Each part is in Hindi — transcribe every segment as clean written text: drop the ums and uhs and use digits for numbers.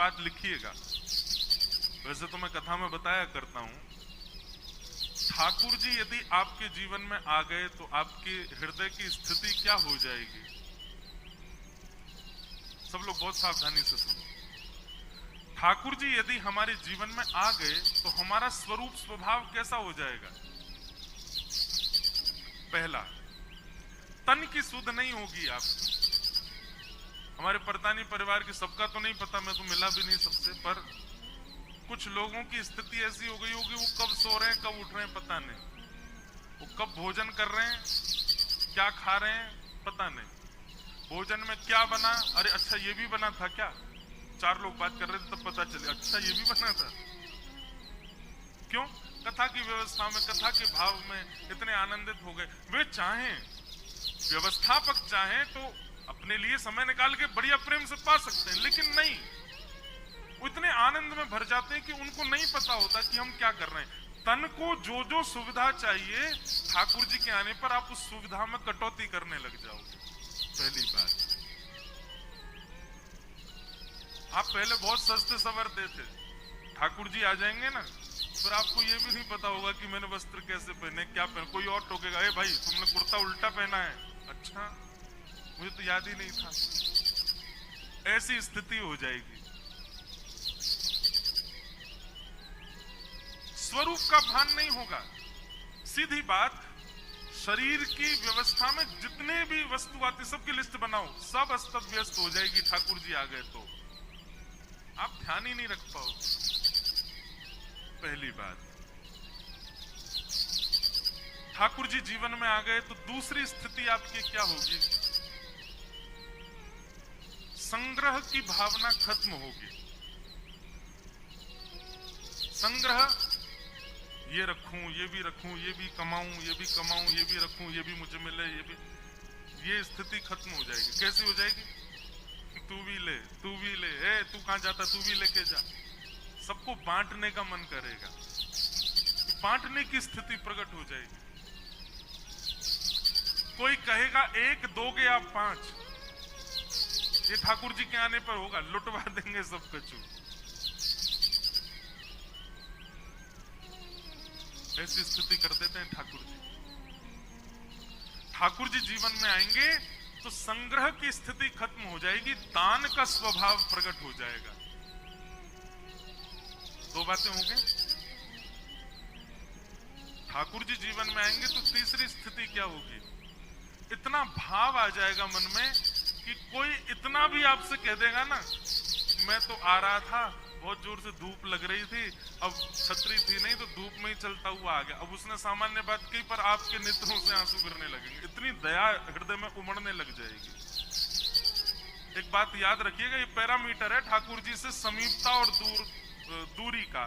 बात लिखिएगा। वैसे तो मैं कथा में बताया करता हूं, ठाकुर जी यदि आपके जीवन में आ गए तो आपके हृदय की स्थिति क्या हो जाएगी। सब लोग बहुत सावधानी से सुनो। ठाकुर जी यदि हमारे जीवन में आ गए तो हमारा स्वरूप स्वभाव कैसा हो जाएगा। पहला, तन की सुध नहीं होगी आपकी। हमारे परतानी परिवार के सबका तो नहीं पता, मैं तो मिला भी नहीं सबसे, पर कुछ लोगों की स्थिति ऐसी हो गई होगी, वो कब सो रहे हैं कब उठ रहे हैं पता नहीं, वो कब भोजन कर रहे हैं, क्या खा रहे हैं पता नहीं, भोजन में क्या बना, अरे अच्छा ये भी बना था क्या, 4 लोग बात कर रहे थे तब पता चले अच्छा ये भी बना था। क्यों? कथा की व्यवस्था में, कथा के भाव में इतने आनंदित हो गए। वे चाहें, व्यवस्थापक चाहें तो अपने लिए समय निकाल के बढ़िया प्रेम से पा सकते हैं, लेकिन नहीं, वो इतने आनंद में भर जाते हैं कि उनको नहीं पता होता कि हम क्या कर रहे हैं। तन को जो जो सुविधा चाहिए, ठाकुर जी के आने पर आप उस सुविधा में कटौती करने लग जाओगे। पहली बात, आप पहले बहुत सस्ते संवरते थे, ठाकुर जी आ जाएंगे ना, फिर आपको ये भी नहीं पता होगा कि मैंने वस्त्र कैसे पहने, क्या पहने। कोई और टोकेगा, ए भाई तुमने कुर्ता उल्टा पहना है, अच्छा मुझे तो याद ही नहीं था। ऐसी स्थिति हो जाएगी। स्वरूप का भान नहीं होगा। सीधी बात, शरीर की व्यवस्था में जितने भी वस्तु आती सबकी लिस्ट बनाओ, सब अस्त व्यस्त हो जाएगी। ठाकुर जी आ गए तो आप ध्यान ही नहीं रख पाओगे। पहली बात, ठाकुर जी जीवन में आ गए तो दूसरी स्थिति आपकी क्या होगी, संग्रह की भावना खत्म होगी। संग्रह, ये रखूं, ये भी रखूं, ये भी कमाऊं, ये भी कमाऊं, ये भी रखूं, ये भी मुझे मिले, ये भी, ये स्थिति खत्म हो जाएगी। कैसी हो जाएगी, तू भी ले, तू भी ले, ए तू कहां जाता, तू भी लेके जा। सबको बांटने का मन करेगा, बांटने की स्थिति प्रकट हो जाएगी। कोई कहेगा 1 दोगे आप 5, ये ठाकुर जी के आने पर होगा, लुटवा देंगे सब कचू। ऐसी स्थिति कर देते हैं ठाकुर जी। ठाकुर जी जीवन में आएंगे तो संग्रह की स्थिति खत्म हो जाएगी, दान का स्वभाव प्रकट हो जाएगा। 2 बातें हो गई। ठाकुर जी जीवन में आएंगे तो तीसरी स्थिति क्या होगी, इतना भाव आ जाएगा मन में कि कोई इतना भी आपसे कह देगा ना, मैं तो आ रहा था, बहुत जोर से धूप लग रही थी, अब छतरी थी नहीं तो धूप में ही चलता हुआ आ गया। अब उसने सामान्य बात की पर आपके नेत्रों से आंसू गिरने लगेंगे, इतनी दया हृदय में उमड़ने लग जाएगी। एक बात याद रखिएगा, ये पैरामीटर है ठाकुर जी से समीपता और दूरी का।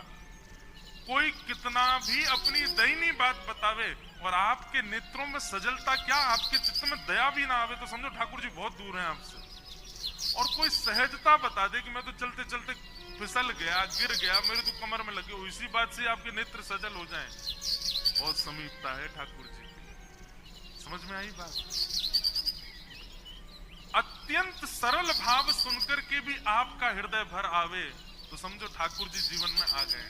कोई कितना भी अपनी दयनीय बात बतावे और आपके नेत्रों में सजलता क्या, आपके चित्त में दया भी ना आवे, तो समझो ठाकुर जी बहुत दूर हैं आपसे। और कोई सहजता बता दे कि मैं तो चलते चलते फिसल गया, गिर गया, मेरे तो कमर में लगे, इसी बात से आपके नेत्र सजल हो जाएं, बहुत समीपता है ठाकुर जी की। समझ में आई बात? अत्यंत सरल भाव सुनकर के भी आपका हृदय भर आवे तो समझो ठाकुर जी जीवन में आ गए।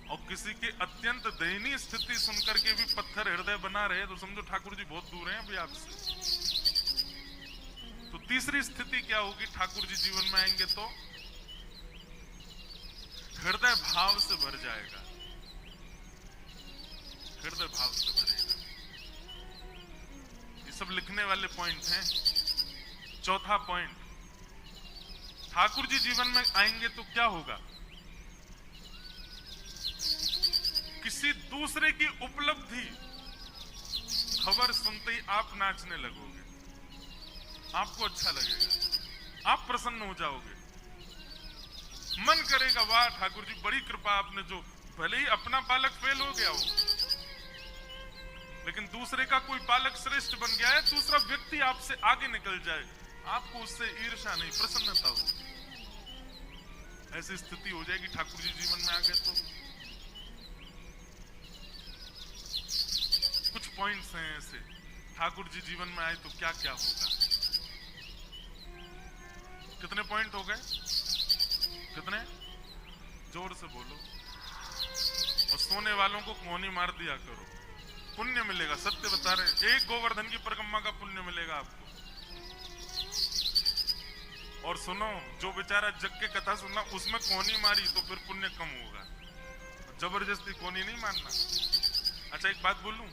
और किसी के अत्यंत दयनीय स्थिति सुनकर के भी पत्थर हृदय बना रहे तो समझो ठाकुर जी बहुत दूर हैं अभी आपसे। तो तीसरी स्थिति क्या होगी, ठाकुर जी जीवन में आएंगे तो हृदय भाव से भर जाएगा, हृदय भाव से भरेगा। ये सब लिखने वाले पॉइंट हैं। चौथा पॉइंट, ठाकुर जी जीवन में आएंगे तो क्या होगा, किसी दूसरे की उपलब्धि खबर सुनते ही आप नाचने लगोगे, आपको अच्छा लगेगा, आप प्रसन्न हो जाओगे, मन करेगा वाह ठाकुर जी बड़ी कृपा आपने, जो भले ही अपना बालक फेल हो गया हो लेकिन दूसरे का कोई बालक श्रेष्ठ बन गया है, दूसरा व्यक्ति आपसे आगे निकल जाए, आपको उससे ईर्ष्या नहीं प्रसन्नता होगी। ऐसी स्थिति हो जाएगी ठाकुर जी जीवन में आ गए तो। कुछ पॉइंट्स हैं ऐसे, ठाकुर जी जीवन में आए तो क्या क्या होगा। कितने पॉइंट हो गए? जोर से बोलो। और सोने वालों को कोनी मार दिया करो, पुण्य मिलेगा। सत्य बता रहे, एक गोवर्धन की परिक्रमा का पुण्य मिलेगा आपको। और सुनो, जो बेचारा जग के कथा सुनना उसमें कोनी मारी तो फिर पुण्य कम होगा। जबरदस्ती कोनी नहीं मारना। अच्छा एक बात बोलूं,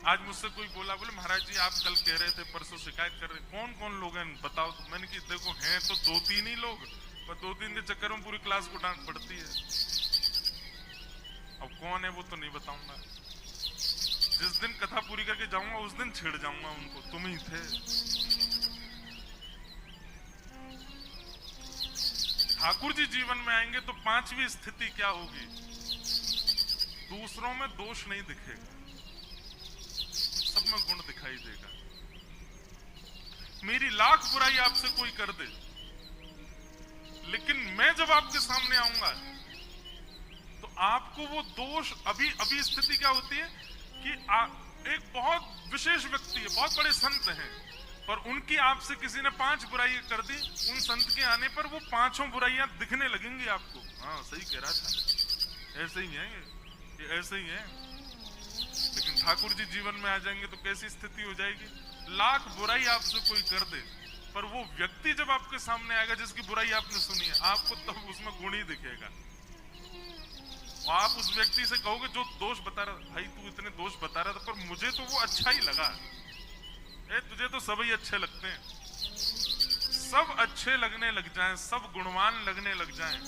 आज मुझसे कोई बोला, बोले महाराज जी आप कल कह रहे थे, परसों शिकायत कर रहे, कौन कौन लोग हैं बताओ तो। मैंने कि देखो हैं तो 2-3 ही लोग, पर 2-3 के चक्कर में पूरी क्लास को डांट पड़ती है। अब कौन है वो तो नहीं बताऊंगा। जिस दिन कथा पूरी करके जाऊंगा उस दिन छेड़ जाऊंगा उनको, तुम ही थे। ठाकुर जी जीवन में आएंगे तो 5वीं स्थिति क्या होगी? दूसरों में दोष नहीं दिखेगा, सब में गुण दिखाई देगा। मेरी लाख बुराई आपसे कोई कर दे, लेकिन मैं जब आपके सामने आऊंगा तो आपको वो दोष, अभी स्थिति क्या होती है कि एक बहुत विशेष व्यक्ति है, बहुत बड़े संत हैं, पर उनकी आपसे किसी ने 5 बुराइयां कर दी, उन संत के आने पर वो 5 बुराइयां दिखने लगेंगी आपको। हाँ सही कह रहा था, ऐसे ही है ये ऐसे ही है। लेकिन ठाकुर जी जीवन में आ जाएंगे तो कैसी स्थिति हो जाएगी? लाख बुराई आपसे कोई कर दे, पर वो व्यक्ति जब आपके सामने आएगा जिसकी बुराई आपने सुनी है, आपको तब उसमें गुण ही दिखेगा। आप उस व्यक्ति से कहोगे जो दोष बता रहा, भाई तू इतने दोष बता रहा था पर मुझे तो वो अच्छा ही लगा। तुझे तो सभी अच्छे लगते हैं। सब अच्छे लगने लग जाएं, सब गुणवान लगने लग जाएं।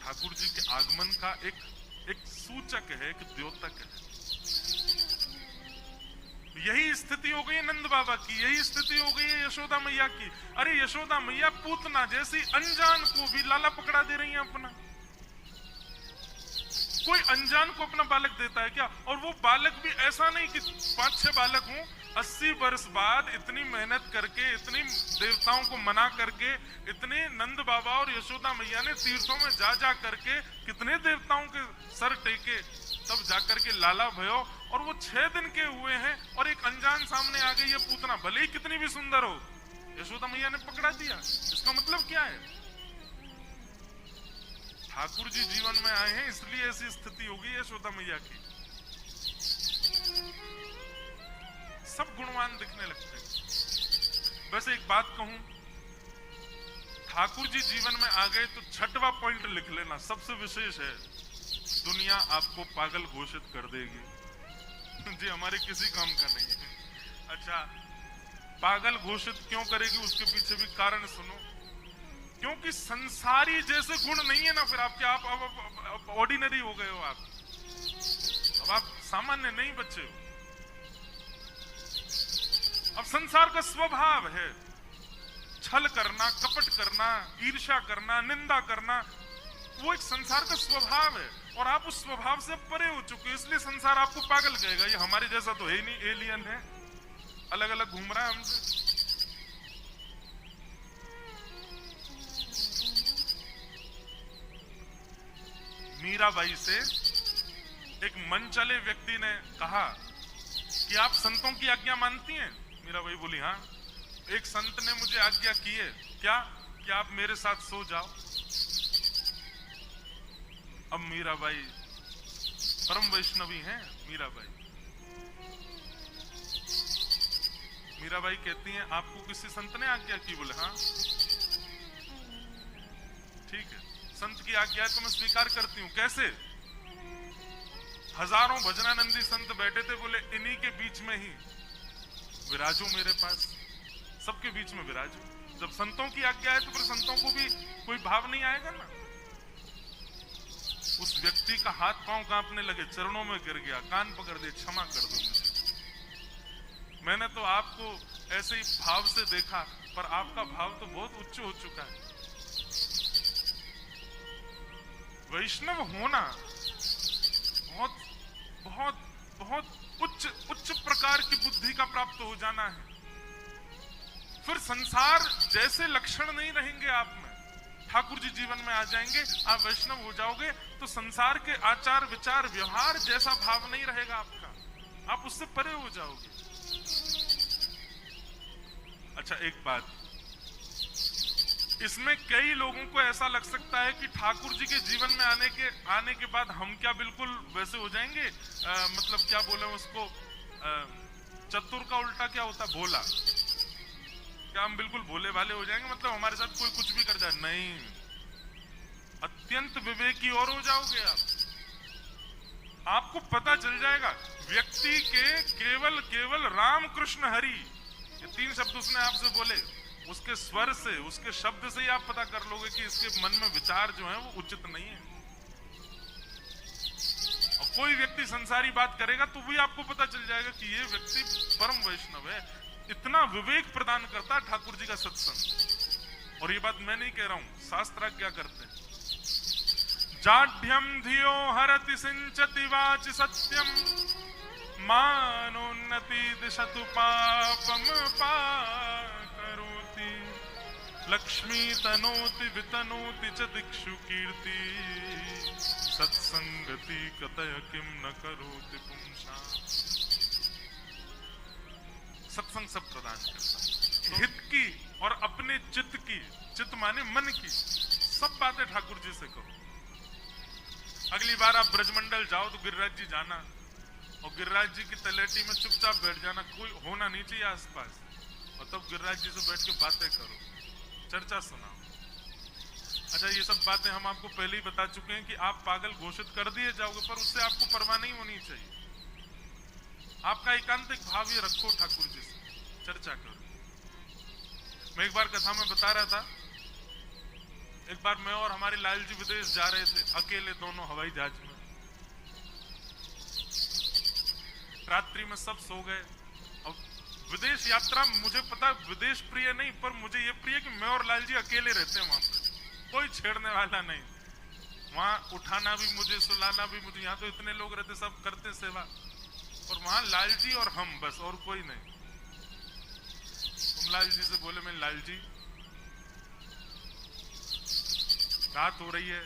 ठाकुर जी के आगमन का एक सूचक है, एक द्योतक है। यही स्थिति हो गई है नंद बाबा की, यही स्थिति हो गई है यशोदा मैया की। अरे यशोदा मैया पूतना जैसी अनजान को भी लाला पकड़ा दे रही है अपना। कोई अनजान को अपना बालक देता है क्या? और वो बालक भी ऐसा नहीं कि 5-6 बालक हों, 80 वर्ष बाद इतनी मेहनत करके, इतनी देवताओं को मना करके, इतने नंद बाबा और यशोदा मैया ने तीर्थों में जा करके कितने देवताओं के सर टेके, तब जाकर के लाला भयो। और वो 6 दिन के हुए हैं और एक अनजान सामने आ गई है पूतना, भले ही कितनी भी सुंदर हो, यशोदा मैया ने पकड़ा दिया। इसका मतलब क्या है? ठाकुर जी जीवन में आए हैं इसलिए ऐसी स्थिति होगी यशोदा मैया की। सब गुणवान दिखने लगते हैं। वैसे एक बात कहूं, ठाकुर जी जीवन में आ गए तो 6वां पॉइंट लिख लेना, सबसे विशेष है। दुनिया आपको पागल घोषित कर देगी। जी हमारे किसी काम का नहीं है। अच्छा, पागल घोषित क्यों करेगी उसके पीछे भी कारण सुनो। क्योंकि संसारी जैसे गुण नहीं है ना फिर आपके, आप ऑर्डिनरी हो गए हो। अब आप सामान्य नहीं बच्चे हो। अब संसार का स्वभाव है छल करना, कपट करना, ईर्ष्या करना, निंदा करना, वो एक संसार का स्वभाव है। और आप उस स्वभाव से परे हो चुके हो, इसलिए संसार आपको पागल कहेगा। ये हमारे जैसा तो है ही नहीं, एलियन है, अलग अलग घूम रहा है हमसे। मीराबाई से एक मनचले व्यक्ति ने कहा कि आप संतों की आज्ञा मानती हैं? मीराबाई बोली हाँ। एक संत ने मुझे आज्ञा की है, क्या? कि आप मेरे साथ सो जाओ। अब मीराबाई परम वैष्णवी हैं। मीराबाई कहती हैं आपको किसी संत ने आज्ञा की? बोले हाँ। ठीक है, संत की आज्ञा है तो मैं स्वीकार करती हूँ। कैसे? हजारों भजनानंदी संत बैठे थे, बोले इन्हीं के बीच में ही विराजो मेरे पास, सबके बीच में विराजो। जब संतों की आज्ञा है तो फिर संतों को भी कोई भाव नहीं आएगा ना। उस व्यक्ति का हाथ पांव कांपने लगे, चरणों में गिर गया, कान पकड़ दिए, क्षमा कर दो मुझे। मैंने तो आपको ऐसे ही भाव से देखा, पर आपका भाव तो बहुत उच्च हो चुका है। वैष्णव होना बहुत बहुत बहुत उच्च प्रकार की बुद्धि का प्राप्त हो जाना है। फिर संसार जैसे लक्षण नहीं रहेंगे आप में। ठाकुर जी जीवन में आ जाएंगे, आप वैष्णव हो जाओगे तो संसार के आचार विचार व्यवहार जैसा भाव नहीं रहेगा आपका, आप उससे परे हो जाओगे। अच्छा इसमें कई लोगों को ऐसा लग सकता है कि ठाकुर जी के जीवन में आने के बाद हम क्या बिल्कुल वैसे हो जाएंगे, मतलब क्या बोले उसको, चतुर का उल्टा क्या होता है, भोला। क्या हम बिल्कुल भोले भाले हो जाएंगे, मतलब हमारे साथ कोई कुछ भी कर जाए? नहीं, अत्यंत विवेकी और हो जाओगे आप। आपको पता चल जाएगा व्यक्ति के केवल राम कृष्ण हरि, ये 3 शब्द उसने आपसे बोले, उसके स्वर से, उसके शब्द से ही आप पता कर लोगे कि इसके मन में विचार जो है वो उचित नहीं है। और कोई व्यक्ति संसारी बात करेगा तो भी आपको पता चल जाएगा कि ये व्यक्ति परम वैष्णव है। इतना विवेक प्रदान करता है ठाकुर जी का सत्संग। और ये बात मैं नहीं कह रहा हूं, शास्त्र क्या करते हैं। जाढ्यम धियो हरति सिंचति वाचि सत्यम, मानोन्नति दिशतु पापम पाकरोति, लक्ष्मी तनोति वितनोति च दिक्षु कीर्ति, सत्संगति कतय किम न करोति पुंसा। सत्संग सब प्रदान करता, हित की और अपने चित्त की, चित्त माने मन की सब बातें ठाकुर जी से करो। अगली बार आप ब्रजमंडल जाओ तो गिरिराज जी जाना, और गिरिराज जी की तलेटी में चुपचाप बैठ जाना, कोई होना नहीं चाहिए आसपास, और तब गिरिराज जी से बैठ के बातें करो, चर्चा सुनाओ। अच्छा, ये सब बातें हम आपको पहले ही बता चुके हैं कि आप पागल घोषित कर दिए जाओगे, पर उससे आपको परवाह नहीं होनी चाहिए। आपका एकांतिक भाव ये रखो, ठाकुर जी से चर्चा करो। मैं एक बार कथा में बता रहा था, एक बार मैं और हमारे लाल जी विदेश जा रहे थे, अकेले दोनों हवाई जहाज में। रात्रि में सब सो गए। और विदेश यात्रा, मुझे पता विदेश प्रिय नहीं, पर मुझे ये प्रिय कि मैं और लाल जी अकेले रहते हैं वहां पे, कोई छेड़ने वाला नहीं। वहां उठाना भी मुझे, सुलाना भी मुझे। यहाँ तो इतने लोग रहते, सब करते सेवा, और वहां लाल जी और हम बस, और कोई नहीं। तुम लाल जी से बोले, मैं लाल जी रात हो रही है,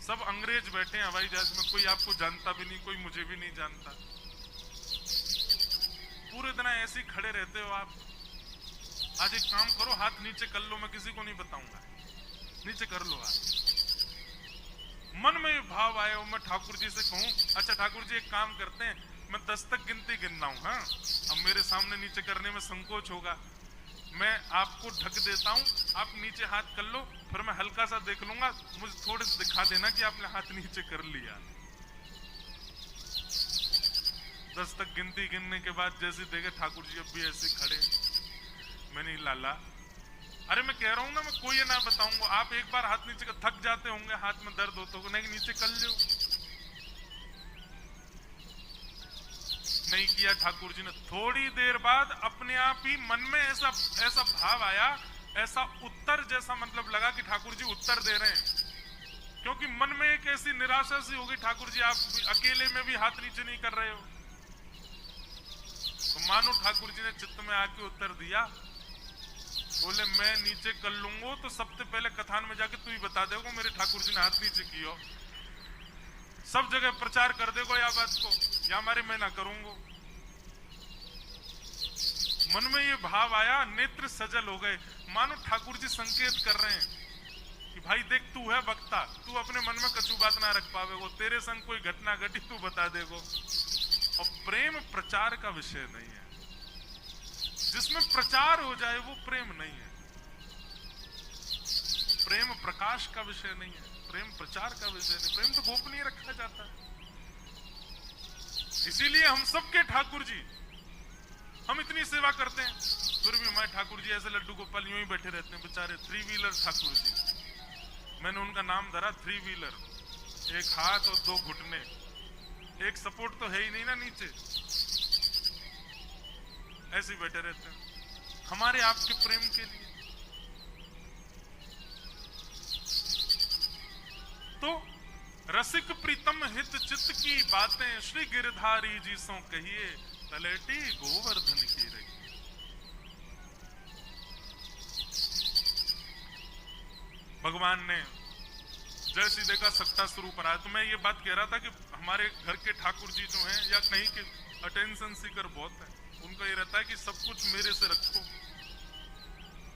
सब अंग्रेज बैठे हैं हवाई जहाज में, कोई आपको जानता भी नहीं, कोई मुझे भी नहीं जानता, पूरे दिन ऐसे ही खड़े रहते हो आप। आज एक काम करो, हाथ नीचे कर लो, मैं किसी को नहीं बताऊंगा, नीचे कर लो हाथ। मन में ये भाव आया और मैं ठाकुर जी से कहूं, अच्छा ठाकुर जी एक काम करते हैं, मैं 10 तक गिनती गिनना हूं। हाँ, अब मेरे सामने नीचे करने में संकोच होगा, मैं आपको ढक देता हूं, आप नीचे हाथ कर लो, फिर मैं हल्का सा देख लूंगा, मुझे थोड़े से दिखा देना कि आपने हाथ नीचे कर लिया। 10 तक गिनती गिनने के बाद जैसे देखे ठाकुर जी अब भी ऐसे खड़े, मैंने लाला, अरे मैं कह रहा हूं ना, मैं कोई ना बताऊंगा, आप एक बार हाथ नीचे कर, थक जाते होंगे, हाथ में दर्द होता होगा, नहीं नीचे कर लो। नहीं किया ठाकुर जी ने। थोड़ी देर बाद अपने आप ही मन में ऐसा भाव आया, ऐसा उत्तर जैसा मतलब लगा कि ठाकुर जी उत्तर दे रहे हैं, क्योंकि मन में एक ऐसी निराशा सी होगी, ठाकुर जी आप अकेले में भी हाथ नीचे नहीं कर रहे हो। तो मानो ठाकुर जी ने चित्त में आके उत्तर दिया, बोले मैं नीचे कर लूंगा तो सबसे पहले कथान में जाके तू ही बता देगा मेरे ठाकुर जी ने हाथ नीचे किया, सब जगह प्रचार कर देगो या बात को, या हमारे मैं ना करूंगा। मन में ये भाव आया, नेत्र सजल हो गए, मानो ठाकुर जी संकेत कर रहे हैं कि भाई देख, तू है वक्ता, तू अपने मन में कछु बात ना रख पावेगो, तेरे संग कोई घटना घटी तू बता देगो। और प्रेम प्रचार का विषय नहीं है, जिसमें प्रचार हो जाए वो प्रेम नहीं है। प्रेम प्रकाश का विषय नहीं है, प्रेम प्रचार का विषय नहीं, प्रेम तो गोपनीय रखा जाता है। इसीलिए हम सबके ठाकुर जी, हम इतनी सेवा करते हैं, फिर भी हमारे ठाकुर जी ऐसे लड्डू गोपाल यूं ही बैठे रहते हैं बेचारे, 3 व्हीलर ठाकुर जी। मैंने उनका नाम धरा 3 व्हीलर, एक हाथ और 2 घुटने, एक सपोर्ट तो है ही नहीं ना नीचे, ऐसे बैठे रहते हैं हमारे आपके प्रेम के लिए। तो रसिक प्रीतम हित चित्त की बातें श्री गिरधारी जी सो कहिए, तलेटी गोवर्धन की रही। भगवान ने जैसी देखा सत्ता स्वरूप रहा। तो मैं ये बात कह रहा था कि हमारे घर के ठाकुर जी जो हैं, या कहीं के अटेंशन सीकर बहुत है, उनका ये रहता है कि सब कुछ मेरे से रखो,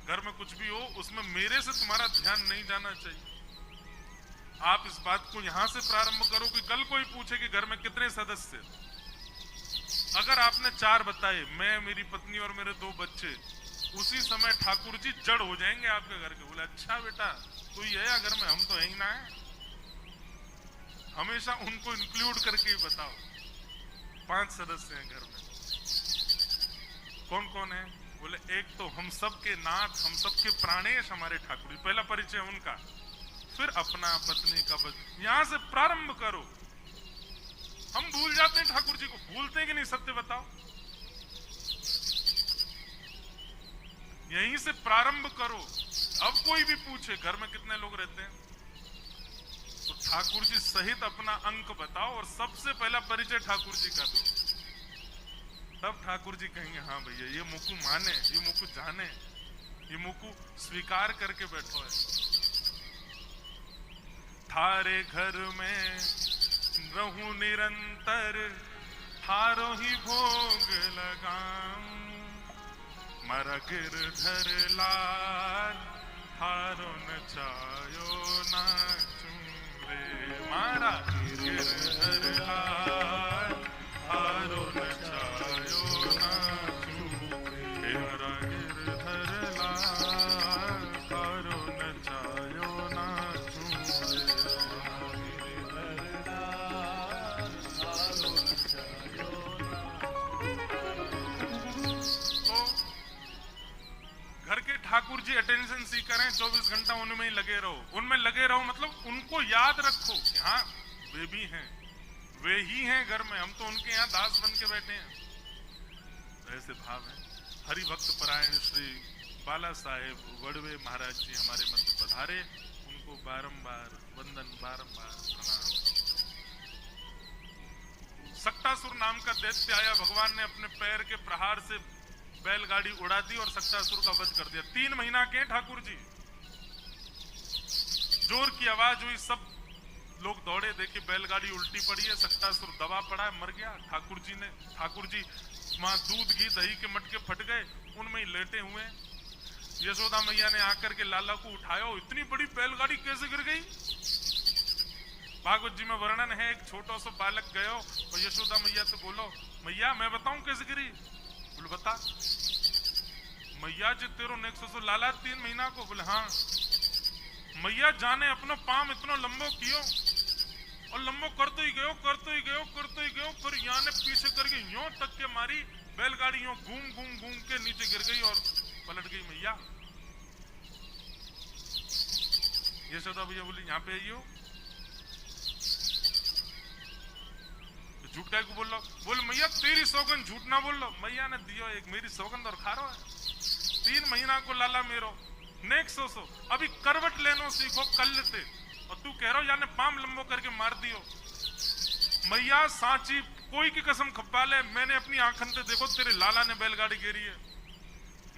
घर में कुछ भी हो उसमें मेरे से तुम्हारा ध्यान नहीं जाना चाहिए। आप इस बात को यहां से प्रारंभ करो कि कल कोई पूछे कि घर में कितने सदस्य, अगर आपने 4 बताए, मैं, मेरी पत्नी और मेरे 2 बच्चे, उसी समय ठाकुर जी जड़ हो जाएंगे आपके घर के। बोले अच्छा बेटा तू ही है घर में, हम तो यही ना है। हमेशा उनको इंक्लूड करके ही बताओ। 5 सदस्य हैं घर में, कौन कौन है? बोले एक तो हम सबके नाथ, हम सबके प्राणेश हमारे ठाकुर जी, पहला परिचय उनका, फिर अपना, पत्नी का यहां से प्रारंभ करो। हम भूल जाते हैं ठाकुर जी को, भूलते हैं कि नहीं? सत्य बताओ। यहीं से प्रारंभ करो। अब कोई भी पूछे घर में कितने लोग रहते हैं तो ठाकुर जी सहित अपना अंक बताओ और सबसे पहला परिचय ठाकुर जी का दो। तब ठाकुर जी कहेंगे हाँ भैया ये मुकु माने, ये मुकु जाने, ये मुकु स्वीकार करके बैठो है। थारे घर में रहूं निरंतर, थारो ही भोग लगाऊं, मारा गिरधर लाल, थारो नचायो नाचूं रे, मारा गिरधर लाल, थारो नचायो नाचूं रे, मारा गिरधर लाल, थारो नचायो नाचूं रे, गिरधर लाल, थारो नचायो नाचूं। घर के ठाकुर जी अटेंशन सीकर हैं, 24 घंटा उनमें ही लगे रहो। उनमें लगे रहो मतलब उनको याद रखो कि हाँ वे भी हैं, वे ही हैं घर में, हम तो उनके यहाँ दास बन के बैठे हैं। ऐसे भाव है। हरि भक्त परायण श्री बाला साहेब वड़वे महाराज जी हमारे मध्य पधारे, उनको बारंबार वंदन, बारंबार प्रणाम। सक्टासुर नाम का दैत्य आया, भगवान ने अपने पैर के प्रहार से बैलगाड़ी उड़ा दी और सक्टासुर का वध कर दिया। 3 महीना के ठाकुर जी, जोर की आवाज हुई, सब लोग दौड़े, देखे बैलगाड़ी उल्टी पड़ी है, सक्टासुर दबा पड़ा है, मर गया। ठाकुर जी वहां दूध घी दही के मटके फट गए, उनमें ही लेटे हुए। यशोदा मैया ने आकर के लाला को उठाया, इतनी बड़ी बैलगाड़ी कैसे गिर गई? भागवत जी में वर्णन है, एक छोटा सा बालक गयो और यशोदा मैया से बोलो मैया मैं बताऊं कैसे गिरी? बोले बता। मैया जी तेरो नेक्सो सो लाला 3 महीना को? बोले हाँ। मैया जाने अपनो पाम इतना लंबो कियो और लंबो करते ही गयो, फिर यहाँ ने पीछे करके यूं तक के मारी, बैलगाड़ी यूं घूम के नीचे गिर गई और पलट गई मैया। यशोदा भैया बोली यहाँ पे आइयो। झूठ का को बोल लो? बोले मैया तेरी सौगंध झूठ ना बोल लो। मैया ने दियो एक, मेरी सौगंध और खारो है। 3 महीना को लाला मेरो नेक्स्ट सो अभी करवट लेनो सीखो कर लेते और तू कह रहा हो याने पाम लंबो करके मार दियो। मैया सांची कोई की कसम खप्पा ले, मैंने अपनी आंखन से देखो तेरे लाला ने बैलगाड़ी घेरी है।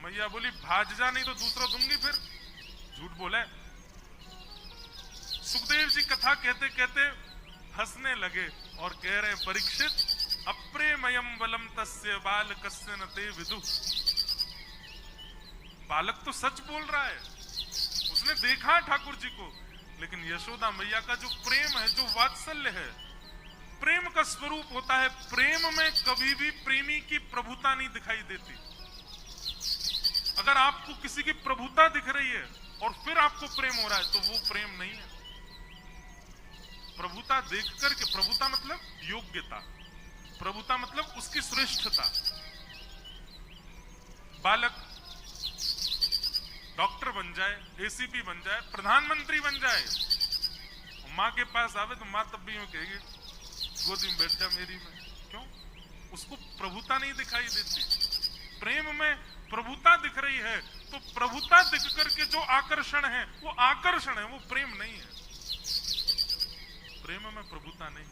मैया बोली भाज जा नहीं तो दूसरा दूंगी फिर। झूठ बोले। सुखदेव जी कथा कहते कहते हंसने लगे और कह रहे परीक्षित अप्रेमयम बलम तस्य बालकस्य न ते विदु। बालक तो सच बोल रहा है, उसने देखा है ठाकुर जी को, लेकिन यशोदा मैया का जो प्रेम है, जो वात्सल्य है, प्रेम का स्वरूप होता है। प्रेम में कभी भी प्रेमी की प्रभुता नहीं दिखाई देती। अगर आपको किसी की प्रभुता दिख रही है और फिर आपको प्रेम हो रहा है तो वो प्रेम नहीं है। प्रभुता देख करके, प्रभुता मतलब योग्यता, प्रभुता मतलब उसकी श्रेष्ठता। बालक डॉक्टर बन जाए, एसीपी बन जाए, प्रधानमंत्री बन जाए, माँ के पास आवे तो माँ तब भी यूं कहेगी गोदी में बैठ जा मेरी में। क्यों? उसको प्रभुता नहीं दिखाई देती। प्रेम में प्रभुता दिख रही है तो प्रभुता दिख करके जो आकर्षण है वो आकर्षण है, वो प्रेम नहीं है। प्रेम में प्रभुता नहीं।